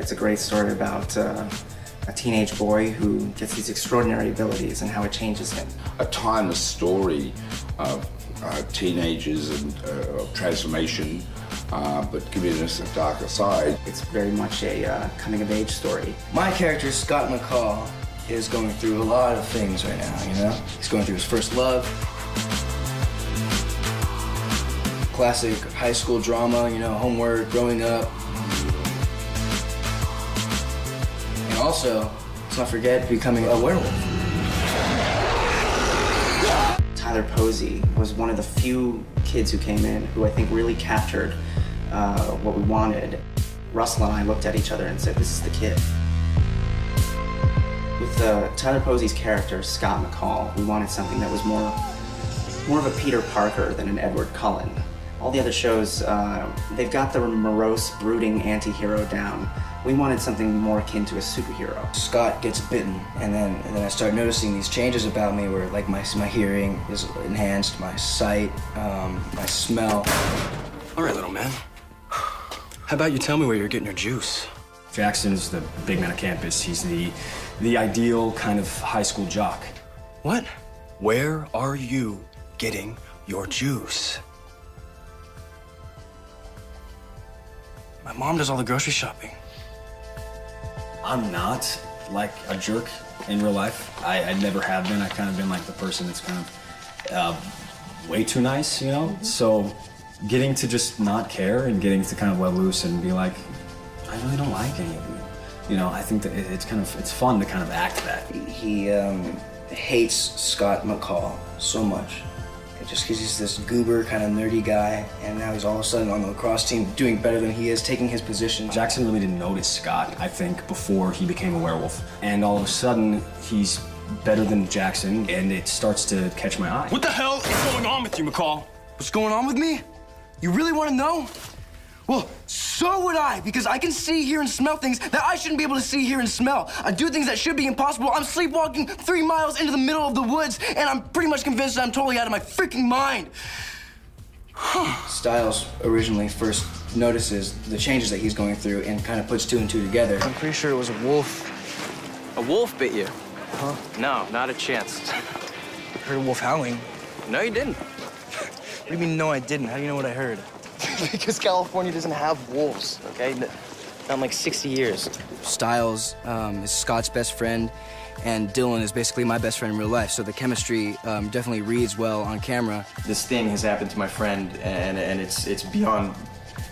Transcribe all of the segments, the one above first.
It's a great story about a teenage boy who gets these extraordinary abilities and how it changes him. A timeless story of teenagers and of transformation, but giving us a darker side. It's very much a coming-of-age story. My character, Scott McCall, is going through a lot of things right now, you know? He's going through his first love, classic high school drama, you know, homework, growing up. And also, let's not forget becoming a werewolf. Tyler Posey was one of the few kids who came in who I think really captured what we wanted. Russell and I looked at each other and said, this is the kid. With Tyler Posey's character, Scott McCall, we wanted something that was more of a Peter Parker than an Edward Cullen. All the other shows, they've got the morose, brooding anti-hero down. We wanted something more akin to a superhero. Scott gets bitten, and then I start noticing these changes about me where like my hearing is enhanced, my sight, my smell. All right, little man. How about you tell me where you're getting your juice? Jackson's the big man of campus. He's the ideal kind of high school jock. What? Where are you getting your juice? My mom does all the grocery shopping. I'm not like a jerk in real life. I never have been. I've kind of been like the person that's kind of way too nice, you know? So getting to just not care and getting to kind of let loose and be like, I really don't like any of you. You know, I think that it's fun to kind of act that. He hates Scott McCall so much. Just because he's this goober, kind of nerdy guy, and now he's all of a sudden on the lacrosse team doing better than he is, taking his position. Jackson really didn't notice Scott, I think, before he became a werewolf. And all of a sudden, he's better than Jackson, and it starts to catch my eye. What the hell is going on with you, McCall? What's going on with me? You really want to know? Well, so would I, because I can see, hear, and smell things that I shouldn't be able to see, hear, and smell. I do things that should be impossible. I'm sleepwalking 3 miles into the middle of the woods, and I'm pretty much convinced that I'm totally out of my freaking mind. Stiles originally first notices the changes that he's going through and kind of puts 2 and 2 together. I'm pretty sure it was a wolf. A wolf bit you? Huh? No, not a chance. I heard a wolf howling. No, you didn't. What do you mean, no, I didn't? How do you know what I heard? Because California doesn't have wolves, okay? Not in like 60 years. Stiles is Scott's best friend, and Dylan is basically my best friend in real life, so the chemistry definitely reads well on camera. This thing has happened to my friend, and it's beyond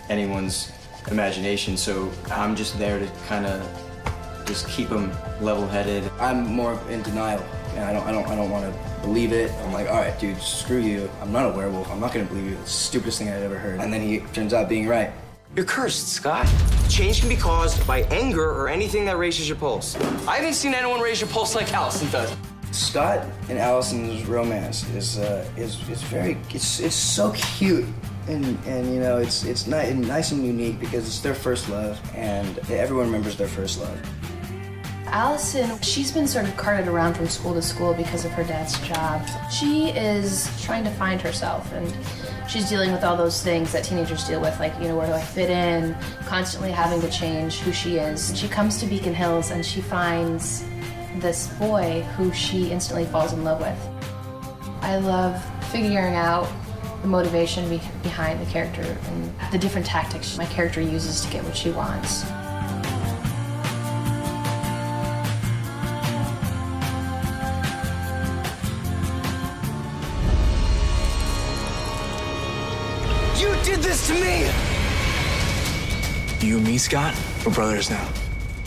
anyone's imagination, so I'm just there to kind of just keep him level-headed. I'm more in denial, and I don't want to believe it. I'm like, all right, dude, screw you. I'm not a werewolf. I'm not gonna believe you. It's the stupidest thing I'd ever heard. And then he turns out being right. You're cursed, Scott. Change can be caused by anger or anything that raises your pulse. I haven't seen anyone raise your pulse like Allison does. Scott and Allison's romance is so cute. And you know, it's nice and unique because it's their first love, and everyone remembers their first love. Allison, she's been sort of carted around from school to school because of her dad's job. She is trying to find herself, and she's dealing with all those things that teenagers deal with, like, you know, where do I fit in, constantly having to change who she is. She comes to Beacon Hills and she finds this boy who she instantly falls in love with. I love figuring out the motivation behind the character and the different tactics my character uses to get what she wants. You did this to me! You and me, Scott, we're brothers now.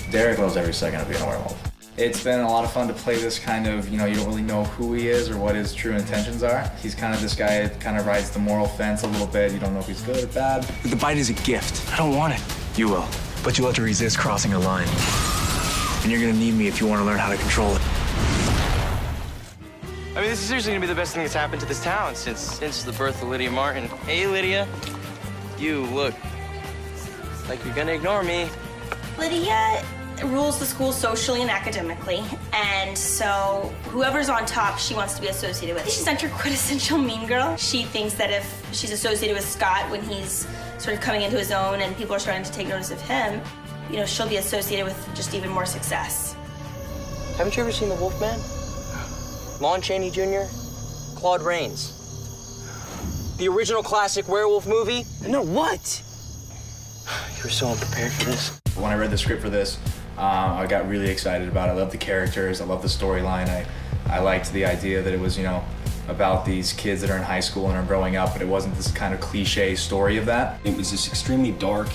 Derek loves every second of being a werewolf. It's been a lot of fun to play this kind of, you know, you don't really know who he is or what his true intentions are. He's kind of this guy that kind of rides the moral fence a little bit. You don't know if he's good or bad. The bite is a gift. I don't want it. You will. But you'll have to resist crossing a line. And you're gonna need me if you want to learn how to control it. I mean, this is seriously gonna be the best thing that's happened to this town since the birth of Lydia Martin. Hey, Lydia. You look like you're gonna ignore me. Lydia rules the school socially and academically, and so whoever's on top she wants to be associated with. She's not your quintessential mean girl. She thinks that if she's associated with Scott when he's sort of coming into his own and people are starting to take notice of him, you know, she'll be associated with just even more success. Haven't you ever seen The Wolfman? Lon Chaney Jr., Claude Rains. The original classic werewolf movie? No, what? You were so unprepared for this. When I read the script for this, I got really excited about it. I love the characters, I love the storyline. I liked the idea that it was, you know, about these kids that are in high school and are growing up, but it wasn't this kind of cliche story of that. It was just extremely dark,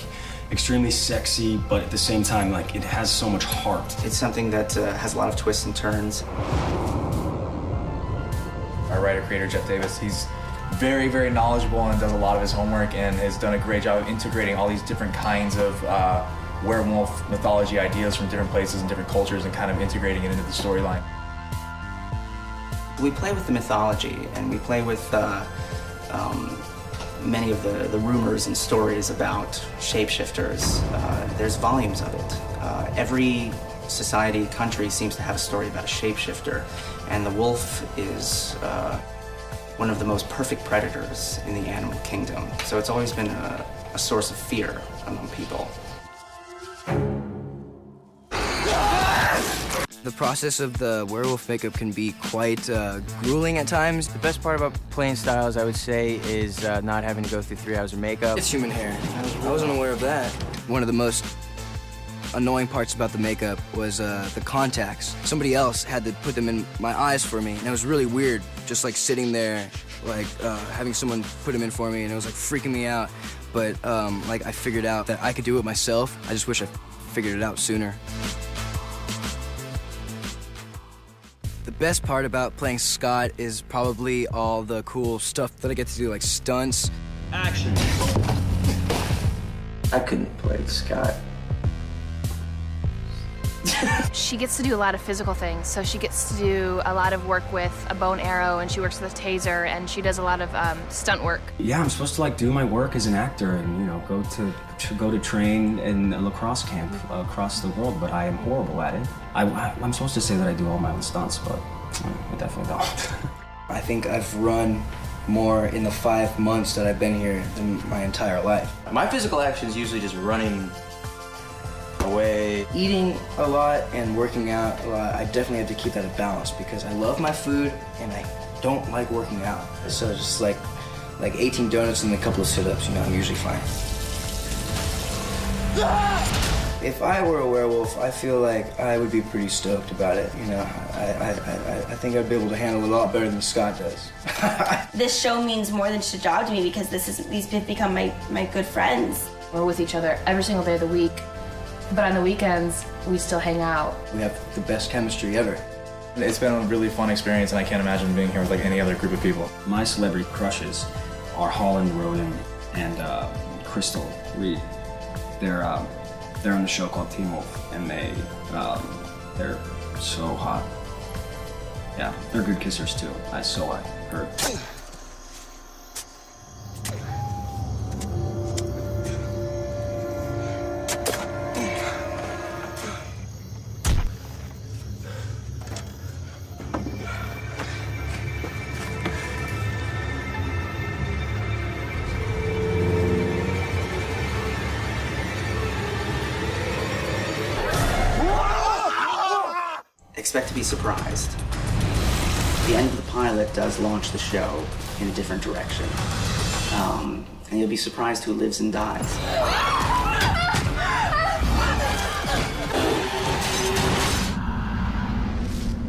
extremely sexy, but at the same time, like, it has so much heart. It's something that has a lot of twists and turns. Our writer-creator, Jeff Davis, he's very, very knowledgeable and does a lot of his homework and has done a great job of integrating all these different kinds of werewolf mythology ideas from different places and different cultures and kind of integrating it into the storyline. We play with the mythology, and we play with many of the rumors and stories about shapeshifters. There's volumes of it. Every society, country seems to have a story about a shapeshifter, and the wolf is one of the most perfect predators in the animal kingdom. So it's always been a source of fear among people. The process of the werewolf makeup can be quite grueling at times. The best part about playing Styles, I would say, is not having to go through 3 hours of makeup. It's human hair. I wasn't aware of that. One of the most annoying parts about the makeup was the contacts. Somebody else had to put them in my eyes for me, and it was really weird, just like sitting there, like having someone put them in for me, and it was like freaking me out. But like I figured out that I could do it myself. I just wish I figured it out sooner. The best part about playing Scott is probably all the cool stuff that I get to do, like stunts. Action. I couldn't play Scott. She gets to do a lot of physical things, so she gets to do a lot of work with a bow and arrow, and she works with a taser, and she does a lot of stunt work. Yeah, I'm supposed to like do my work as an actor and, you know, go to train in a lacrosse camp across the world, but I am horrible at it. I'm supposed to say that I do all my own stunts, but I definitely don't. I think I've run more in the 5 months that I've been here than my entire life. My physical action is usually just running away. Eating a lot and working out a lot, I definitely have to keep that a balance because I love my food and I don't like working out. So just like 18 donuts and a couple of sit-ups, you know, I'm usually fine. If I were a werewolf, I feel like I would be pretty stoked about it, you know. I think I'd be able to handle it a lot better than Scott does. This show means more than just a job to me because these have become my good friends. We're with each other every single day of the week, but on the weekends, we still hang out. We have the best chemistry ever. It's been a really fun experience, and I can't imagine being here with like any other group of people. My celebrity crushes are Holland Roden and Crystal Reed. They're on the show called Teen Wolf, and they're so hot. Yeah, they're good kissers too. I heard. Expect to be surprised. The end of the pilot does launch the show in a different direction. And you'll be surprised who lives and dies.